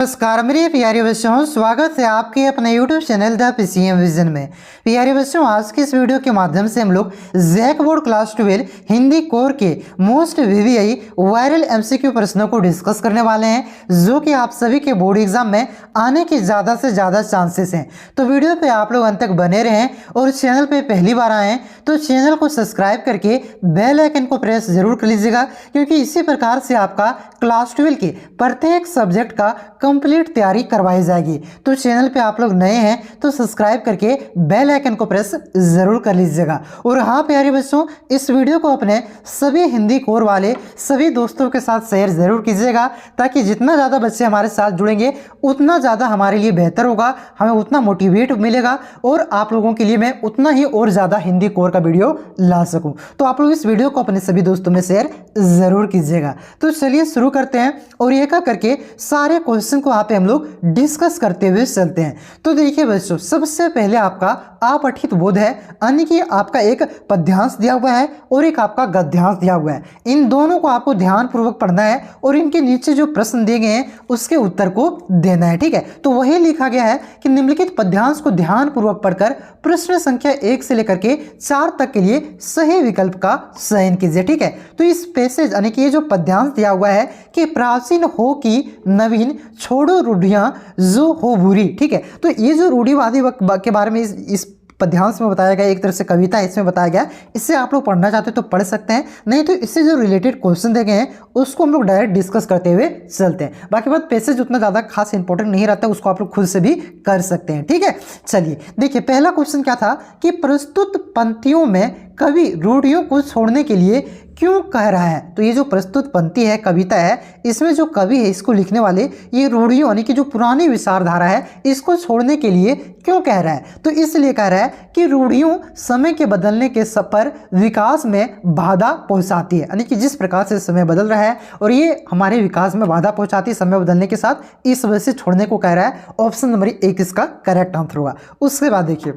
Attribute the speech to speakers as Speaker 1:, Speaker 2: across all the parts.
Speaker 1: नमस्कार मेरे प्यारे बच्चों, स्वागत है आपके अपने YouTube channel the PCM vision में। प्यारे बच्चों, आज की इस वीडियो के माध्यम से हम लोग JAC board class 12 Hindi core के मोस्ट VVI वायरल MCQ प्रश्नों को डिस्कस करने वाले हैं, जो कि आप सभी के बोर्ड एग्जाम में आने के ज़्यादा से ज़्यादा चांसेस हैं। तो वीडियो पे आप लोग अंत तक बने रहें और चैनल पे पहली बार आएँ तो चैनल को सब्सक्राइब करके बेल आइकन को प्रेस जरूर कर लीजिएगा, क्योंकि इसी प्रकार से आपका क्लास 12 के प्रत्येक सब्जेक्ट का कंप्लीट तैयारी करवाई जाएगी। तो चैनल पे आप लोग नए हैं तो सब्सक्राइब करके बेल आइकन को प्रेस जरूर कर लीजिएगा। और हाँ प्यारे बच्चों, इस वीडियो को अपने सभी हिंदी कोर वाले सभी दोस्तों के साथ शेयर जरूर कीजिएगा, ताकि जितना ज़्यादा बच्चे हमारे साथ जुड़ेंगे उतना ज़्यादा हमारे लिए बेहतर होगा, हमें उतना मोटिवेट मिलेगा और आप लोगों के लिए मैं उतना ही और ज़्यादा हिंदी कोर का वीडियो ला सकूँ। तो आप लोग इस वीडियो को अपने सभी दोस्तों में शेयर ज़रूर कीजिएगा। तो चलिए शुरू करते हैं और एक एक करके सारे क्वेश्चन को यहाँ पे हम लोग डिस्कस करते हुए चलते हैं। तो देखिए बच्चों, सबसे पहले आपका अपठित बोध है, यानी कि आपका एक पद्यांश दिया हुआ है और एक आपका गद्यांश दिया हुआ है। इन दोनों को आपको ध्यानपूर्वक पढ़ना है और इनके नीचे जो प्रश्न दिए गए हैं उसके उत्तर को देना है, ठीक है। तो वही लिखा गया है कि निम्नलिखित पद्यांश को ध्यानपूर्वक पढ़कर प्रश्न संख्या 1 से लेकर के 4 तक के लिए सही विकल्प का चयन कीजिए, ठीक है। तो इस पैसेज यानी कि ये जो पद्यांश दिया हुआ है कि प्राचीन हो की नवीन, छोड़ो रूढ़ियां जो हो बुरी, ठीक है। तो ये जो रूढ़िवादी के बारे में इस पद्यांश में बताया गया, एक तरह से कविता इसमें बताया गया। इससे आप लोग पढ़ना चाहते हो तो पढ़ सकते हैं, नहीं तो इससे जो रिलेटेड क्वेश्चन दे गए हैं उसको हम लोग डायरेक्ट डिस्कस करते हुए चलते हैं। बाकी बात पैसेज उतना ज़्यादा खास इंपॉर्टेंट नहीं रहता, उसको आप लोग खुद से भी कर सकते हैं, ठीक है। चलिए देखिए, पहला क्वेश्चन क्या था कि प्रस्तुत पंक्तियों में कवि रूढ़ियों को छोड़ने के लिए क्यों कह रहा है। तो ये जो प्रस्तुत पंक्ति है, कविता है, इसमें जो कवि है, इसको लिखने वाले, ये रूढ़ियों यानी कि जो पुरानी विचारधारा है इसको छोड़ने के लिए क्यों कह रहा है। तो इसलिए कह रहा है कि रूढ़ियों समय के बदलने के पर विकास में बाधा पहुंचाती है, यानी कि जिस प्रकार से समय बदल रहा है और ये हमारे विकास में बाधा पहुंचाती है समय बदलने के साथ, इस वजह से छोड़ने को कह रहा है। ऑप्शन नंबर 1 इसका करेक्ट आंसर होगा। उसके बाद देखिए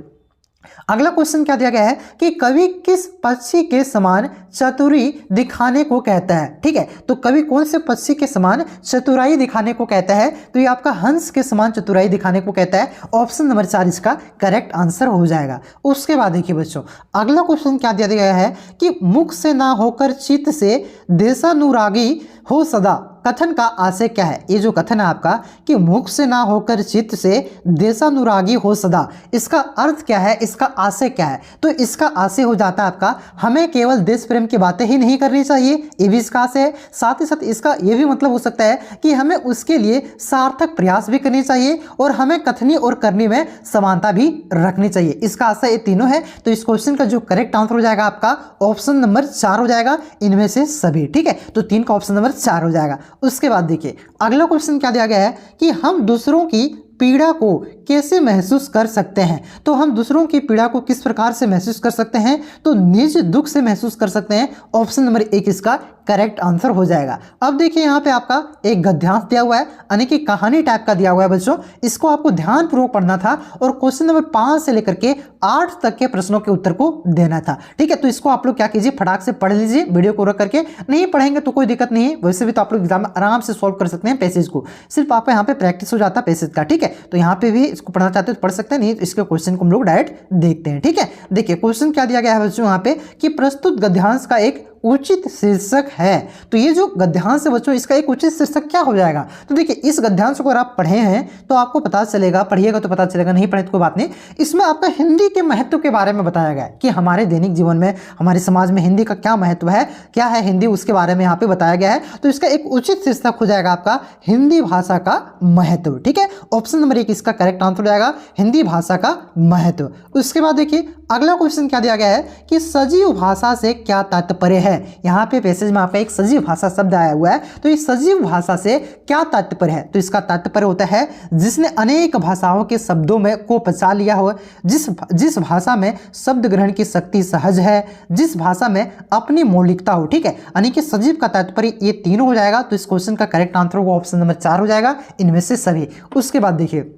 Speaker 1: अगला क्वेश्चन क्या दिया गया है कि कवि किस पक्षी के समान चतुरी दिखाने को कहता है, ठीक है। तो कवि कौन से पक्षी के समान चतुराई दिखाने को कहता है। तो ये आपका हंस के समान चतुराई दिखाने को कहता है। ऑप्शन नंबर 4 इसका करेक्ट आंसर हो जाएगा। उसके बाद देखिए बच्चों, अगला क्वेश्चन क्या दिया गया है कि मुख से ना होकर चित्त से देशानुरागी हो सदा, कथन का आशय क्या है। ये जो कथन है आपका कि मुख से ना होकर चित्त से देशानुरागी हो सदा, इसका अर्थ क्या है, इसका आशय क्या है। तो इसका आशय हो जाता है आपका, हमें केवल देश प्रेम की बातें ही नहीं करनी चाहिए, ये भी इसका आशय है। साथ ही साथ इसका ये भी मतलब हो सकता है कि हमें उसके लिए सार्थक प्रयास भी करनी चाहिए और हमें कथनी और करनी में समानता भी रखनी चाहिए। इसका आशय ये तीनों है। तो इस क्वेश्चन का जो करेक्ट आंसर हो जाएगा आपका ऑप्शन नंबर 4 हो जाएगा, इनमें से सभी, ठीक है। तो 3 का ऑप्शन नंबर 4 हो जाएगा। उसके बाद देखिए अगला क्वेश्चन क्या दिया गया है कि हम दूसरों की पीड़ा को कैसे महसूस कर सकते हैं। तो हम दूसरों की पीड़ा को किस प्रकार से महसूस कर सकते हैं। तो निज दुख से महसूस कर सकते हैं। ऑप्शन नंबर 1 इसका करेक्ट आंसर हो जाएगा। अब देखिए यहाँ पे आपका एक गद्यांश दिया हुआ है, यानी कि कहानी टाइप का दिया हुआ है बच्चों। इसको आपको ध्यानपूर्वक पढ़ना था और क्वेश्चन नंबर 5 से लेकर के 8 तक के प्रश्नों के उत्तर को देना था, ठीक है। तो इसको आप लोग क्या कीजिए, फटाक से पढ़ लीजिए, वीडियो को रख करके। नहीं पढ़ेंगे तो कोई दिक्कत नहीं है, वैसे भी तो आप लोग एग्जाम में आराम से सॉल्व कर सकते हैं पैसेज को, सिर्फ आपका यहाँ पे प्रैक्टिस हो जाता है पैसेज का, ठीक है। तो यहाँ पे भी इसको पढ़ना चाहते हो तो पढ़ सकते हैं, नहीं तो इसके क्वेश्चन को हम लोग डायरेक्ट देखते हैं, ठीक है। देखिए क्वेश्चन क्या दिया गया है बच्चों यहाँ पे कि प्रस्तुत गद्यांश का एक उचित शीर्षक है। तो ये जो गद्यांश है बच्चों, इसका एक उचित शीर्षक क्या हो जाएगा। तो देखिए इस गद्यांश को अगर आप पढ़े हैं तो आपको पता चलेगा, पढ़िएगा तो पता चलेगा, नहीं पढ़े तो कोई बात नहीं। इसमें आपका हिंदी के महत्व के बारे में बताया गया है कि हमारे दैनिक जीवन में, हमारे समाज में हिंदी का क्या महत्व है, क्या है हिंदी, उसके बारे में यहाँ पे बताया गया है। तो इसका एक उचित शीर्षक हो जाएगा आपका हिंदी भाषा का महत्व, ठीक है। ऑप्शन नंबर 1 इसका करेक्ट आंसर हो जाएगा, हिंदी भाषा का महत्व। उसके बाद देखिए अगला क्वेश्चन क्या दिया गया है कि सजीव भाषा से क्या तात्पर्य है। यहाँ पे पैसेज में आपका एक सजीव भाषा शब्द आया हुआ है। तो इस सजीव भाषा से क्या तात्पर्य है। तो इसका तात्पर्य होता है जिसने अनेक भाषाओं के शब्दों में को पचा लिया हो, जिस भाषा में शब्द ग्रहण की शक्ति सहज है, जिस भाषा में अपनी मौलिकता हो, ठीक है। यानी कि सजीव का तात्पर्य ये तीनों हो जाएगा। तो इस क्वेश्चन का करेक्ट आंसर होगा ऑप्शन नंबर 4 हो जाएगा, इनमें से सभी। उसके बाद देखिए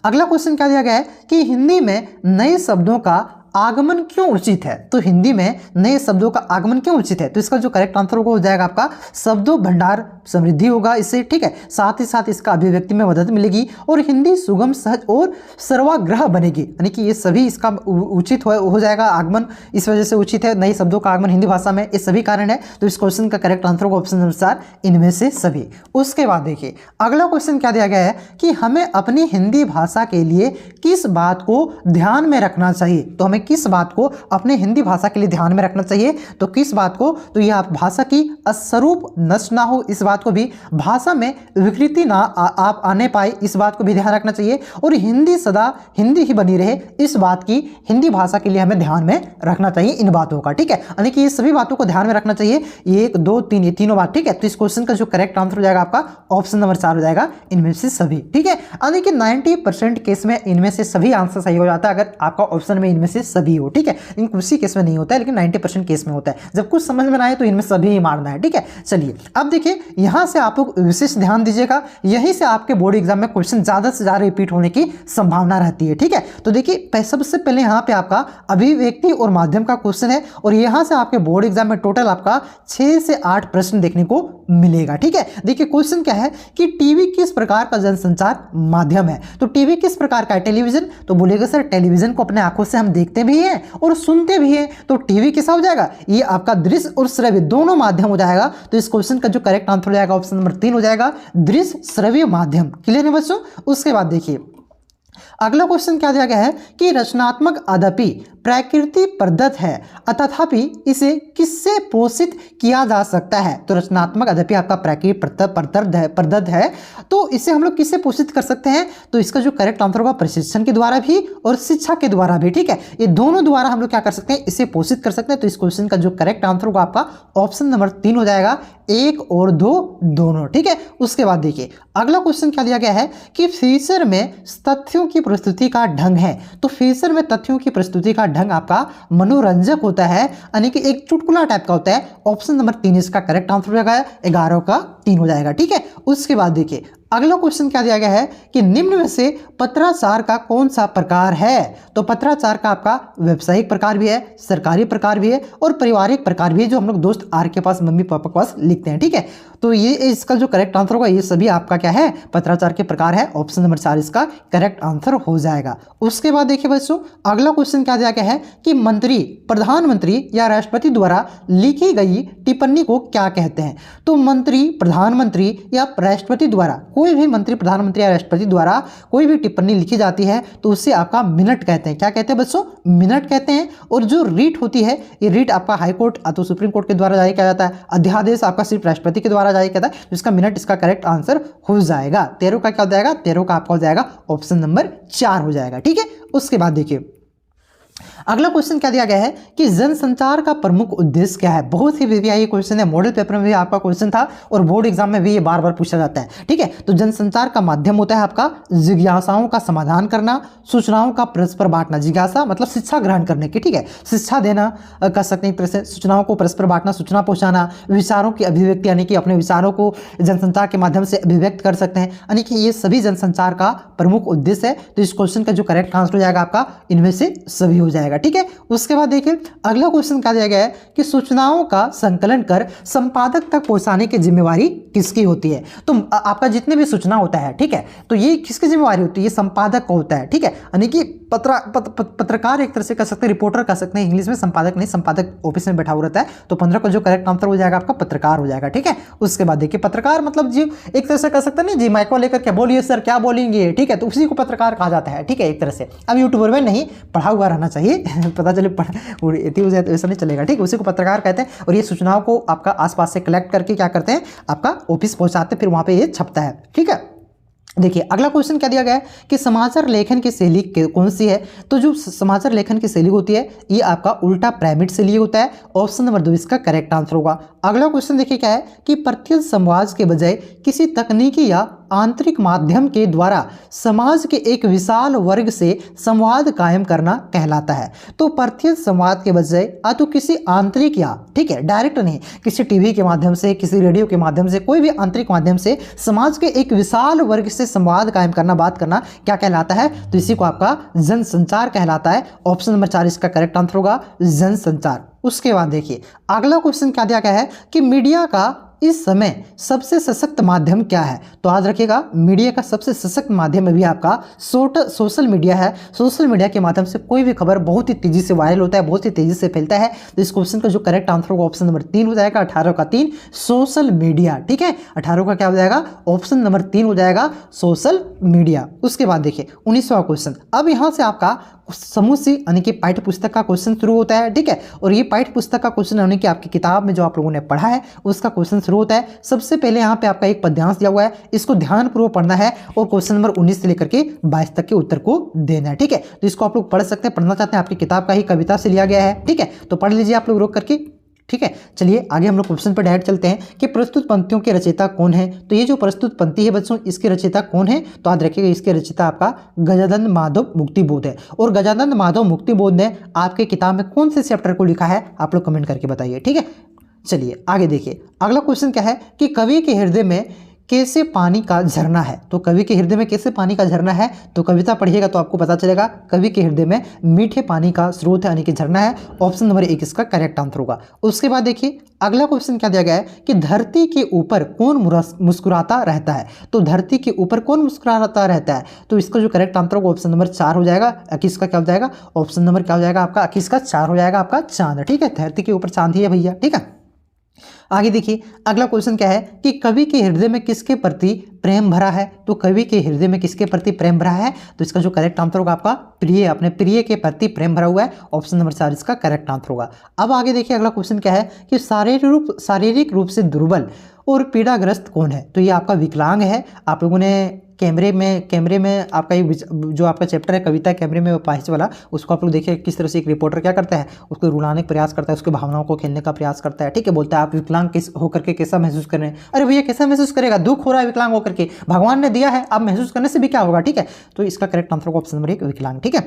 Speaker 1: अगला क्वेश्चन क्या दिया गया है कि हिंदी में नए शब्दों का आगमन क्यों उचित है? तो हिंदी में नए शब्दों का आगमन क्यों उचित है? तो इसका जो करेक्ट आंसर होगा हो जाएगा आपका शब्दों भंडार समृद्धि होगा इससे, ठीक है। साथ ही साथ इसका अभिव्यक्ति में मदद मिलेगी और हिंदी सुगम, सहज और सर्वाग्रह बनेगी, यानी कि ये सभी इसका उचित हो जाएगा। आगमन इस वजह से उचित है, नए शब्दों का आगमन हिंदी भाषा में, ये सभी कारण है। तो इस क्वेश्चन का करेक्ट आंसर होगा ऑप्शन नंबर 4, इनमें से सभी। उसके बाद देखिए अगला क्वेश्चन क्या दिया गया है कि हमें अपनी हिंदी भाषा के लिए किस बात को ध्यान में रखना चाहिए? तो हमें किस बात को अपने हिंदी भाषा के लिए ध्यान में रखना चाहिए? तो किस बात को? तो यह आप भाषा की स्वरूप नष्ट ना हो, इस बात को भी, भाषा में विकृति ना आप आने पाए, इस बात को भी ध्यान रखना चाहिए, और हिंदी सदा हिंदी ही बनी रहे, इस बात की हिंदी भाषा के लिए हमें ध्यान में रखना चाहिए इन बातों का, ठीक है। यानी कि ये सभी बातों को ध्यान में रखना चाहिए, 1 2 3 ये तीनों बात, ठीक है। तो इस क्वेश्चन का जो करेक्ट आंसर हो जाएगा आपका ऑप्शन नंबर 4 हो जाएगा, इनमें से सभी, ठीक है। यानी कि 90% केस में इनमें से सभी आंसर सही हो जाता है अगर आपका ऑप्शन में इनमें से सभी हो, ठीक है। इन कुछ केस में नहीं होता है, लेकिन 90% केस में होता है। जब कुछ समझ में ना आए तो इनमें सभी ही मारना है, ठीक है। चलिए अब देखिए यहां से आप लोग विशेष ध्यान दीजिएगा, यहीं से आपके बोर्ड एग्जाम में क्वेश्चन ज्यादा से ज्यादा रिपीट होने की संभावना रहती है, ठीक है। तो देखिए सबसे पहले यहाँ पे आपका अभिव्यक्ति और माध्यम का क्वेश्चन है, और यहां से आपके बोर्ड एग्जाम में टोटल आपका 6 से 8 प्रश्न देखने को मिलेगा, ठीक है। देखिए क्वेश्चन क्या है कि टीवी किस प्रकार का जनसंचार माध्यम है? तो टीवी किस प्रकार का है? टेलीविजन। तो बोलेगा सर टेलीविजन को अपने आंखों से हम देखते भी हैं और सुनते भी हैं, तो टीवी कैसा हो जाएगा? ये आपका दृश्य और श्रव्य दोनों माध्यम हो जाएगा। तो इस क्वेश्चन का जो करेक्ट आंसर हो जाएगा ऑप्शन नंबर 3 हो जाएगा, दृश्य श्रव्य माध्यम। क्लियर है बच्चों? उसके बाद देखिए अगला क्वेश्चन क्या दिया गया है कि रचनात्मक अदपि प्रकृति प्रदत्त है, तथापि इसे किससे पोषित किया जा सकता है? तो रचनात्मक अदपि आपका प्रकृति प्रदत्त है, तो इसे हम लोग किससे पोषित कर सकते हैं? तो इसका जो करेक्ट आंसर होगा प्रशिक्षण के द्वारा भी और शिक्षा के द्वारा भी, ठीक है। ये दोनों द्वारा हम लोग क्या कर सकते हैं? इसे पोषित कर सकते हैं। तो इस क्वेश्चन का जो करेक्ट आंसर होगा आपका ऑप्शन नंबर 3 हो जाएगा, 1 और 2 दोनों, ठीक है। उसके बाद देखिए अगला क्वेश्चन क्या दिया गया है कि फीचर में तथ्यों की प्रस्तुति का ढंग है। तो फीचर में तथ्यों की प्रस्तुति का ढंग आपका मनोरंजक होता है, यानी कि एक चुटकुला टाइप का होता है। ऑप्शन नंबर 3 इसका करेक्ट आंसर हो जाएगा, 11 का 3 हो जाएगा, ठीक है। उसके बाद देखिए अगला क्वेश्चन क्या दिया गया है कि निम्न में से पत्राचार का कौन सा प्रकार है? तो पत्राचार का आपका व्यावसायिक प्रकार भी है, सरकारी प्रकार भी है और पारिवारिक प्रकार भी है, जो हम लोग दोस्त आर के पास, मम्मी पापा के पास लिखते हैं, ठीक है। तो ये इसका जो करेक्ट आंसर होगा, ये सभी आपका क्या है? पत्राचार के प्रकार है। ऑप्शन नंबर 4 इसका करेक्ट आंसर हो जाएगा। उसके बाद देखिए बच्चों अगला क्वेश्चन क्या दिया गया है कि मंत्री, प्रधानमंत्री या राष्ट्रपति द्वारा लिखी गई टिप्पणी को क्या कहते हैं? तो मंत्री, प्रधानमंत्री या राष्ट्रपति द्वारा, कोई भी मंत्री, प्रधानमंत्री या राष्ट्रपति द्वारा कोई भी टिप्पणी लिखी जाती है तो उससे आपका मिनट कहते हैं। क्या कहते हैं बच्चों? मिनट कहते हैं। और जो रीट होती है, ये रीट आपका हाई कोर्ट तो सुप्रीम कोर्ट के द्वारा जारी किया जाता है, अध्यादेश आपका सिर्फ राष्ट्रपति के द्वारा जारी किया जाता है। इसका मिनट इसका करेक्ट आंसर हो जाएगा। 13 का क्या हो जाएगा? 13 का आपका हो जाएगा ऑप्शन नंबर 4 हो जाएगा, ठीक है। उसके बाद देखिए अगला क्वेश्चन क्या दिया गया है कि जनसंचार का प्रमुख उद्देश्य क्या है? बहुत ही वीवीआई क्वेश्चन है, मॉडल पेपर में भी आपका क्वेश्चन था और बोर्ड एग्जाम में भी ये बार बार पूछा जाता है, ठीक है। तो जनसंचार का माध्यम होता है आपका जिज्ञासाओं का समाधान करना, सूचनाओं का परस्पर बांटना। जिज्ञासा मतलब शिक्षा ग्रहण करने की, ठीक है, शिक्षा देना कर सकते हैं एक तरह से, सूचनाओं को परस्पर बांटना, सूचना पहुंचाना, विचारों की अभिव्यक्ति, यानी कि अपने विचारों को जनसंचार के माध्यम से अभिव्यक्त कर सकते हैं, यानी कि ये सभी जनसंचार का प्रमुख उद्देश्य है। तो इस क्वेश्चन का जो करेक्ट आंसर हो जाएगा आपका इनमें से सभी हो जाएगा, ठीक है। उसके बाद देखिए अगला क्वेश्चन क्या दिया गया है कि सूचनाओं का संकलन कर संपादक तक पहुंचाने की जिम्मेवारी किसकी होती है? तो आपका जितने भी सूचना होता है, ठीक है, तो ये किसकी जिम्मेवारी होती है? ये संपादक को होता है, ठीक है। यानी कि पत्रकार एक तरह से कर सकते हैं, रिपोर्टर कर सकते हैं, इंग्लिश में संपादक नहीं, संपादक ऑफिस में बैठा हुआ रहता है। तो 15 का जो करेक्ट आंसर हो जाएगा आपका पत्रकार हो जाएगा, ठीक है। उसके बाद देखिए पत्रकार मतलब जी एक तरह से कर सकते हैं ना जी, माइक लेकर क्या बोलिए सर, क्या बोलेंगे, ठीक है, तो उसी को पत्रकार कहा जाता है, ठीक है, एक तरह से। अब यूट्यूबर में नहीं, पढ़ा हुआ रहना चाहिए पता चले हो जाए तो ऐसा नहीं चलेगा, ठीक है, उसी को पत्रकार कहते हैं। और ये सूचनाओं को आपका आसपास से कलेक्ट करके क्या करते हैं? आपका ऑफिस पहुंचाते हैं, फिर वहां पे ये छपता है, ठीक है। देखिए अगला क्वेश्चन क्या दिया गया है कि समाचार लेखन की शैली कौन सी है? तो जो समाचार लेखन की शैली होती है ये आपका उल्टा पिरामिड शैली होता है। ऑप्शन नंबर 2 इसका करेक्ट आंसर होगा। अगला क्वेश्चन देखिए क्या है कि प्रत्यक्ष संवाद के बजाय किसी तकनीकी या आंतरिक माध्यम के द्वारा समाज के एक विशाल वर्ग से संवाद कायम करना कहलाता है। तो प्रत्यक्ष संवाद के बजाय तो किसी आंतरिक या, ठीक है, डायरेक्ट नहीं, किसी टीवी के माध्यम से, किसी रेडियो के माध्यम से, कोई भी आंतरिक माध्यम से समाज के एक विशाल वर्ग से संवाद कायम करना, बात करना क्या कहलाता है? तो इसी को आपका जनसंचार कहलाता है। ऑप्शन नंबर 4 इसका करेक्ट आंसर होगा जनसंचार। उसके बाद देखिए अगला क्वेश्चन क्या दिया गया है कि मीडिया का इस समय सबसे सशक्त माध्यम क्या है? तो याद रखिएगा मीडिया का सबसे सशक्त माध्यम भी आपका सोशल मीडिया है। सोशल मीडिया के माध्यम से कोई भी खबर बहुत ही तेजी से वायरल होता है, बहुत ही तेजी से फैलता है। तो इस क्वेश्चन का जो करेक्ट आंसर होगा ऑप्शन नंबर 3 हो जाएगा। 18 का 3 सोशल मीडिया, ठीक है, 18 का क्या हो जाएगा? ऑप्शन नंबर 3 हो जाएगा सोशल मीडिया। उसके बाद देखिए 19वां क्वेश्चन। अब यहाँ से आपका समूह सी यानी कि पाठ्य पुस्तक का क्वेश्चन शुरू होता है, ठीक है, और ये पाठ्य पुस्तक का क्वेश्चन यानी कि आपकी किताब में जो आप लोगों ने पढ़ा है उसका क्वेश्चन शुरू होता है। सबसे पहले यहाँ पे आपका एक पद्यांश दिया हुआ है, इसको ध्यानपूर्वक पढ़ना है और क्वेश्चन नंबर 19 से लेकर के 22 तक के उत्तर को देना है, ठीक है। तो इसको आप लोग पढ़ सकते हैं, पढ़ना चाहते हैं आपकी किताब का ही कविता से लिया गया है, ठीक है, तो पढ़ लीजिए आप लोग रोक करके, ठीक है। चलिए आगे हम लोग क्वेश्चन पर डायरेक्ट चलते हैं कि प्रस्तुत पंक्तियों के रचयिता कौन है। तो ये जो प्रस्तुत पंक्ति है बच्चों, इसके रचयिता कौन है? तो याद रखिएगा इसके रचयिता आपका गजानंद माधव मुक्तिबोध है। और गजानंद माधव मुक्तिबोध ने आपके किताब में कौन से चैप्टर को लिखा है आप लोग कमेंट करके बताइए, ठीक है। चलिए आगे देखिए अगला क्वेश्चन क्या है कि कवि के हृदय में कैसे पानी का झरना है। तो कवि के हृदय में कैसे पानी का झरना है? तो कविता पढ़िएगा तो आपको पता चलेगा। कवि के हृदय में मीठे पानी का स्रोत है यानी कि झरना है। ऑप्शन नंबर 1 इसका करेक्ट आंसर होगा। उसके बाद देखिए अगला क्वेश्चन क्या दिया गया है कि धरती के ऊपर कौन मुस्कुराता रहता है। तो धरती के ऊपर कौन मुस्कुराता रहता है? तो इसका जो करेक्ट आंसर होगा ऑप्शन नंबर 4 हो जाएगा। 21 का क्या हो जाएगा? ऑप्शन नंबर क्या हो जाएगा आपका? 21 का 4 हो जाएगा आपका चांद, ठीक है। धरती के ऊपर चांद ही है भैया, ठीक है। आगे देखिए अगला क्वेश्चन क्या है कि कवि के हृदय में किसके प्रति प्रेम भरा है। तो कवि के हृदय में किसके प्रति प्रेम भरा है? तो इसका जो करेक्ट आंसर होगा आपका प्रिय, अपने प्रिय के प्रति प्रेम भरा हुआ है। ऑप्शन नंबर 4 इसका करेक्ट आंसर होगा। अब आगे देखिए अगला क्वेश्चन क्या है कि शारीरिक रूप से दुर्बल और पीड़ाग्रस्त कौन है। तो ये आपका विकलांग है। आप लोगों ने कैमरे में आपका ये जो आपका चैप्टर है कविता कैमरे में पाहिज वाला, उसको आप लोग देखिए किस तरह से एक रिपोर्टर क्या करता है, उसको रुलाने का प्रयास करता है, उसकी भावनाओं को खेलने का प्रयास करता है, ठीक है। बोलता है आप विकलांग किस होकर के कैसा महसूस कर रहे हैं। अरे भैया कैसा महसूस करेगा? दुख हो रहा है विकलांग होकर के, भगवान ने दिया है, आप महसूस करने से भी क्या होगा, ठीक है। तो इसका करेक्ट आंसर होगा ऑप्शन नंबर 1 विकलांग, ठीक है।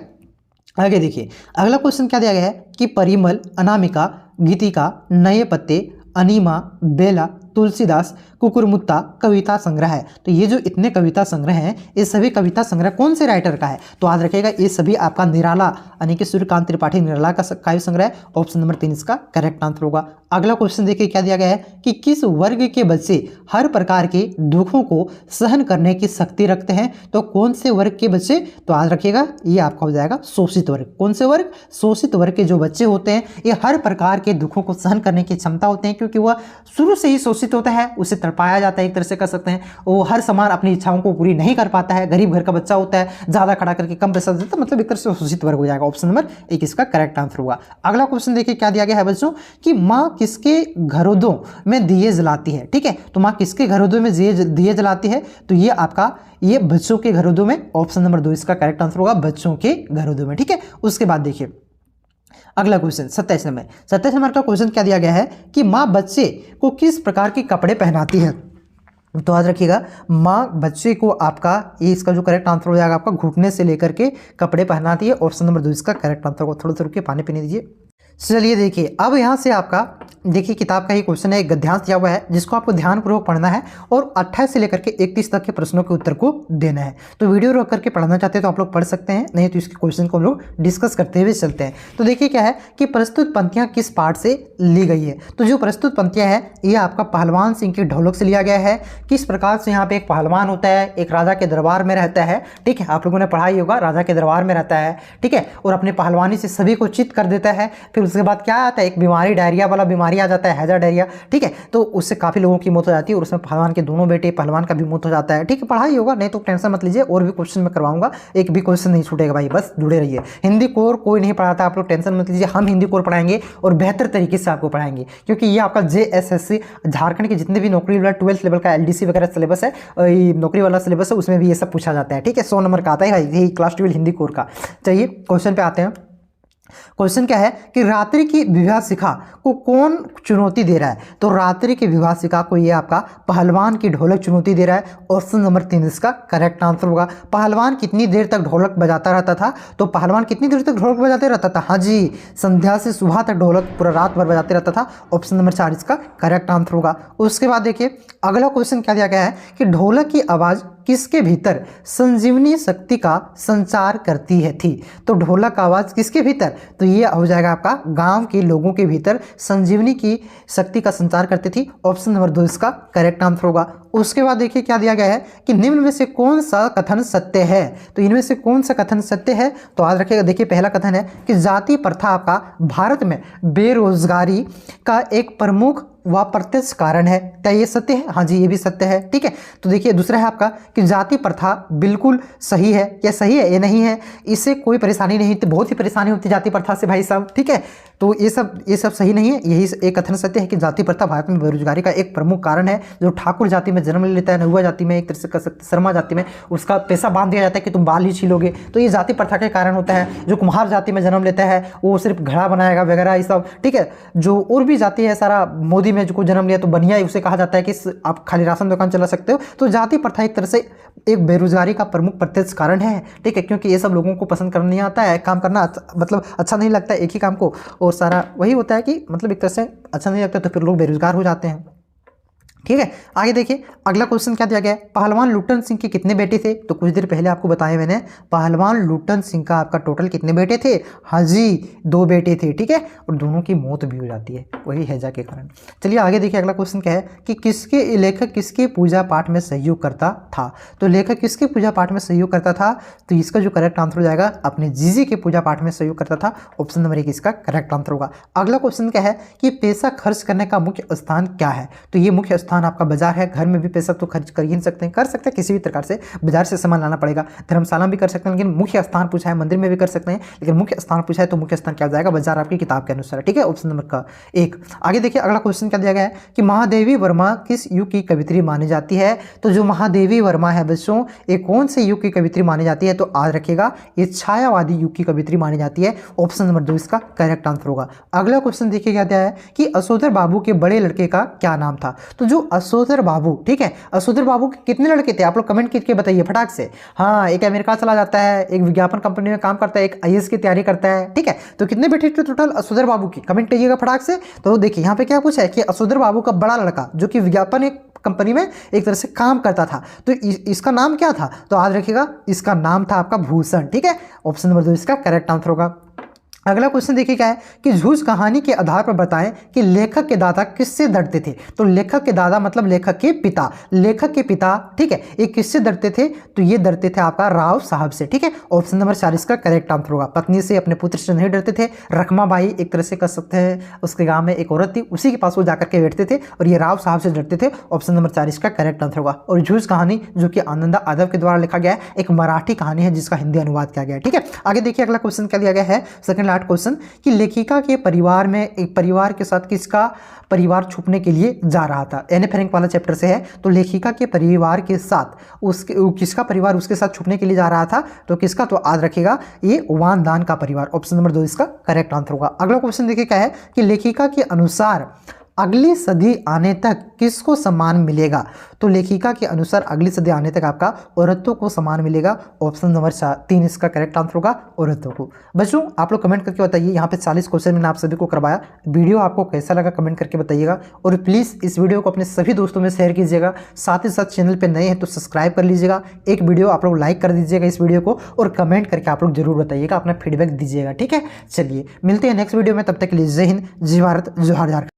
Speaker 1: आगे देखिए अगला क्वेश्चन क्या दिया गया है कि परिमल, अनामिका, गीतिका, नए पत्ते, अनीमा, बेला, तुलसीदास, कुकुरमुत्ता कविता संग्रह है। तो ये जो इतने कविता संग्रह हैं ये सभी कविता संग्रह कौन से राइटर का है? तो याद रखिएगा ये सभी आपका निराला यानी कि सूर्यकांत त्रिपाठी निराला का काव्य संग्रह है। ऑप्शन नंबर 3 इसका करेक्ट आंसर होगा। अगला क्वेश्चन देखिए क्या दिया गया है कि किस वर्ग के बच्चे हर प्रकार के दुखों को सहन करने की शक्ति रखते हैं। तो कौन से वर्ग के बच्चे? तो याद रखिएगा ये आपका हो जाएगा शोषित वर्ग। कौन से वर्ग? शोषित वर्ग के जो बच्चे होते हैं ये हर प्रकार के दुखों को सहन करने की क्षमता होते हैं, क्योंकि वह शुरू से ही शोषित होता है, उसे तड़पाया जाता है, एक तरह से कर सकते हैं। वो हर समान अपनी इच्छाओं को पूरी नहीं कर पाता है, गरीब घर का बच्चा होता है, ज्यादा खड़ा करके कम पैसा देता है, मतलब एक तरह से शोषित वर्ग हो जाएगा। ऑप्शन नंबर 1 इसका करेक्ट आंसर होगा। अगला क्वेश्चन देखिए क्या दिया गया है बच्चों कि माँ किसके घरों में दिए जलाती है, ठीक है। तो माँ किसके घरों में दिए जलाती है? तो ये आपका ये बच्चों के घरों में। ऑप्शन नंबर 2 इसका करेक्ट आंसर होगा बच्चों के घरों में, ठीक है। उसके बाद देखिए अगला क्वेश्चन 27 नंबर का क्वेश्चन क्या दिया गया है कि माँ बच्चे को किस प्रकार के कपड़े पहनाती है। तो याद रखिएगा माँ बच्चे को आपका ये इसका जो करेक्ट आंसर हो जाएगा आपका घुटने से लेकर के कपड़े पहनाती है। ऑप्शन नंबर 2 इसका करेक्ट आंसर होगा। थोड़ा सा रुकिए पानी पीने दीजिए। चलिए देखिए अब यहाँ से आपका देखिए किताब का ही क्वेश्चन है, एक गद्यांश दिया हुआ है जिसको आपको ध्यानपूर्वक पढ़ना है और 28 से लेकर के 31 तक के प्रश्नों के उत्तर को देना है। तो वीडियो रोक करके पढ़ना चाहते हैं तो आप लोग पढ़ सकते हैं, नहीं तो इसके क्वेश्चन को हम लोग डिस्कस करते हुए चलते हैं। तो देखिए क्या है कि प्रस्तुत पंक्तियाँ किस पाठ से ली गई है। तो जो प्रस्तुत पंक्तियाँ है ये आपका पहलवान सिंह की ढोलक से लिया गया है। किस प्रकार से यहाँ पे एक पहलवान होता है, एक राजा के दरबार में रहता है, ठीक है, आप लोगों ने पढ़ा ही होगा, राजा के दरबार में रहता है, ठीक है, और अपने पहलवानी से सभी को चित कर देता है। फिर उसके बाद क्या आता है, एक बीमारी डायरिया वाला बीमारी आ जाता है, हैजा डायरिया, ठीक है, तो उससे काफ़ी लोगों की मौत हो जाती है और उसमें पहलवान के दोनों बेटे पहलवान का भी मौत हो जाता है, ठीक है, पढ़ा ही होगा, नहीं तो टेंशन मत लीजिए, और भी क्वेश्चन मैं करवाऊंगा, एक भी क्वेश्चन नहीं छूटेगा भाई, बस जुड़े रहिए। हिंदी कोर कोई नहीं पढ़ाता, आप लोग टेंशन मत लीजिए, हम हिंदी कोर पढ़ाएंगे और बेहतर तरीके से आपको पढ़ाएंगे, क्योंकि ये आपका JSSC झारखंड के जितने भी नौकरी वाला 12th लेवल का LDC वगैरह सिलेबस है, नौकरी वाला सिलेबस है, उसमें भी ये सब पूछा जाता है, ठीक है, 100 नंबर का आता है यही क्लास 12 हिंदी कोर का। चलिए क्वेश्चन पे आते हैं। क्वेश्चन क्या है कि रात्रि की विभीषिका को कौन चुनौती दे रहा है? तो रात्रि की विभीषिका को ये आपका पहलवान की ढोलक चुनौती दे रहा है। ऑप्शन नंबर 3 इसका करेक्ट आंसर होगा। पहलवान कितनी देर तक ढोलक बजाता रहता था? तो पहलवान कितनी देर तक ढोलक बजाते रहता था? हाँ जी, संध्या से सुबह तक ढोलक पूरा रात भर बजाते रहता था। ऑप्शन नंबर 4 इसका करेक्ट आंसर होगा। उसके बाद देखिए अगला क्वेश्चन क्या दिया गया है कि ढोलक की आवाज़ किसके भीतर संजीवनी शक्ति का संचार करती है थी? तो ढोलक आवाज़ किसके भीतर? तो ये हो जाएगा आपका गांव के लोगों के भीतर संजीवनी की शक्ति का संचार करती थी। ऑप्शन नंबर 2 इसका करेक्ट आंसर होगा। उसके बाद देखिए क्या दिया गया है कि निम्न में से कौन सा कथन सत्य है? तो इनमें से कौन सा कथन सत्य है? तो याद रखिएगा, देखिए पहला कथन है कि जाति प्रथा आपका भारत में बेरोजगारी का एक प्रमुख व प्रत्यक्ष कारण है। क्या ये सत्य है? हाँ जी, ये भी सत्य है। ठीक है, तो देखिए दूसरा है आपका कि जाति प्रथा बिल्कुल सही है। क्या सही है? ये नहीं है, इससे कोई परेशानी नहीं होती, बहुत ही परेशानी होती जाति प्रथा से भाई साहब। ठीक है, तो ये सब सही नहीं है। यही एक कथन सत्य है कि जाति प्रथा भारत में बेरोजगारी का एक प्रमुख कारण है। जो ठाकुर जाति में जन्म लेता है, नहुआ जाति में, एक तरह से कह सकते शर्मा जाति में, उसका पैसा बांध दिया जाता है कि तुम बाल ही छीलोगे, तो ये जाति प्रथा के कारण होता है। जो कुम्हार जाति में जन्म लेता है वो सिर्फ घड़ा बनाएगा वगैरह ये सब। ठीक है, जो और भी जाति है सारा, मोदी में जो जन्म लिया तो बनिया उसे कहा जाता है कि आप खाली राशन दुकान चला सकते हो। तो जाति प्रथा एक तरह से एक बेरोजगारी का प्रमुख प्रत्यक्ष कारण है। ठीक है, क्योंकि ये सब लोगों को पसंद करना नहीं आता है, काम करना मतलब अच्छा नहीं लगता है एक ही काम को, और सारा वही होता है कि मतलब एक तरह से अच्छा नहीं लगता, तो फिर लोग बेरोजगार हो जाते हैं। ठीक है, आगे देखिए अगला क्वेश्चन क्या दिया गया है? पहलवान लुट्टन सिंह के कितने बेटे थे? तो कुछ देर पहले आपको बताया मैंने, पहलवान लुट्टन सिंह का आपका टोटल कितने बेटे थे? हाँ जी, 2 बेटे थे। ठीक है, और दोनों की मौत भी हो जाती है वही हैजा के कारण। चलिए आगे देखिए अगला क्वेश्चन क्या है कि किसके लेखक किसके पूजा पाठ में सहयोग करता था? तो लेखक किसके पूजा पाठ में सहयोग करता था? तो इसका जो करेक्ट आंसर हो जाएगा अपने जीजी के पूजा पाठ में सहयोग करता था। ऑप्शन नंबर 1 इसका करेक्ट आंसर होगा। अगला क्वेश्चन क्या है कि पैसा खर्च करने का मुख्य स्थान क्या है? तो ये मुख्य स्थान आपका बाजार है। घर में भी पैसा तो खर्च कर ही नहीं सकते हैं, कर सकते हैं किसी भी प्रकार से, बाजार से सामान लाना पड़ेगा। धर्मशाला भी कर सकते हैं, लेकिन मुख्य स्थान पूछा है, मंदिर में भी कर सकते हैं, लेकिन मुख्य स्थान पूछा है तो मुख्य स्थान क्या हो जाएगा? बाजार आपकी किताब के अनुसार। ठीक है, ऑप्शन नंबर 1। आगे देखिए अगला क्वेश्चन क्या दिया गया है कि महादेवी वर्मा किस युग की कवित्री मानी जाती है? तो जो महादेवी वर्मा है बच्चों, ये कौन से युग की कवित्री मानी जाती है? तो याद रखिएगा ये छायावादी युग की कवित्री मानी जाती है। ऑप्शन नंबर 2 इसका करेक्ट आंसर होगा। अगला क्वेश्चन देखिए क्या दिया है कि असोदर बाबू के बड़े लड़के का क्या नाम था? तो जो असोदर बाबू, ठीक है, असोदर बाबू के कितने लड़के थे? आप लोग कमेंट करके बताइए फटाक से। हाँ, एक अमेरिका चला जाता है, एक विज्ञापन कंपनी में काम करता है, एक आईएएस की तैयारी करता है। ठीक है, तो कितने बेटे थे टोटल असोदर बाबू की? कमेंट कीजिएगा फटाक से। तो देखिए यहाँ पे क्या पूछा है कि असोदर बाबू का बड़ा लड़का जो कि विज्ञापन एक कंपनी में एक तरह से काम करता था, तो इसका नाम क्या था? तो याद रखिएगा इसका नाम था आपका भूषण। ठीक है, ऑप्शन नंबर 2 इसका करेक्ट आंसर होगा। अगला क्वेश्चन देखिए क्या है कि झूठ कहानी के आधार पर बताएं कि लेखक के दादा किससे डरते थे? तो लेखक के दादा मतलब लेखक के पिता, लेखक के पिता, ठीक है, ये किससे डरते थे? तो ये डरते थे आपका राव साहब से। ठीक है, ऑप्शन नंबर 4 इसका करेक्ट आंसर होगा। पत्नी से, अपने पुत्र से नहीं डरते थे। रखमा बाई एक तरह से कह सकते हैं, उसके गांव में एक औरत थी, उसी के पास वो जाकर के बैठते थे, और ये राव साहब से डरते थे। ऑप्शन नंबर 4 इसका करेक्ट आंसर होगा। और झूठ कहानी जो कि आनंदा यादव के द्वारा लिखा गया है, एक मराठी कहानी है जिसका हिंदी अनुवाद किया गया है। ठीक है, आगे देखिए अगला क्वेश्चन क्या दिया गया है, सेकंड लास्ट क्वेश्चन कि लेखिका के परिवार में एक परिवार के साथ किसका परिवार छुपने के लिए जा रहा था? एने फ्रैंक वाला चैप्टर से है। तो लेखिका के परिवार के साथ उसके किसका परिवार उसके साथ छुपने के लिए जा रहा था? तो किसका? तो याद रखिएगा ये वान दान का परिवार। ऑप्शन नंबर 2 इसका करेक्ट आंसर होगा। अगला क्वेश्चन देखिए क्या है कि लेखिका के अनुसार अगली सदी आने तक किसको सम्मान मिलेगा? तो लेखिका के अनुसार अगली सदी आने तक आपका औरतों को सम्मान मिलेगा। ऑप्शन नंबर 3 इसका करेक्ट आंसर होगा, औरतों को। बच्चों आप लोग कमेंट करके बताइए, यहाँ पे 40 क्वेश्चन मैंने आप सभी को करवाया। वीडियो आपको कैसा लगा कमेंट करके बताइएगा, और प्लीज़ इस वीडियो को अपने सभी दोस्तों में शेयर कीजिएगा। साथ ही साथ चैनल पर नए हैं तो सब्सक्राइब कर लीजिएगा। एक वीडियो आप लोग लाइक कर दीजिएगा इस वीडियो को, और कमेंट करके आप लोग जरूर बताइएगा, अपना फीडबैक दीजिएगा। ठीक है, चलिए मिलते हैं नेक्स्ट वीडियो में, तब तक के लिए जय हिंद, जय भारत, जोहार झारखंड।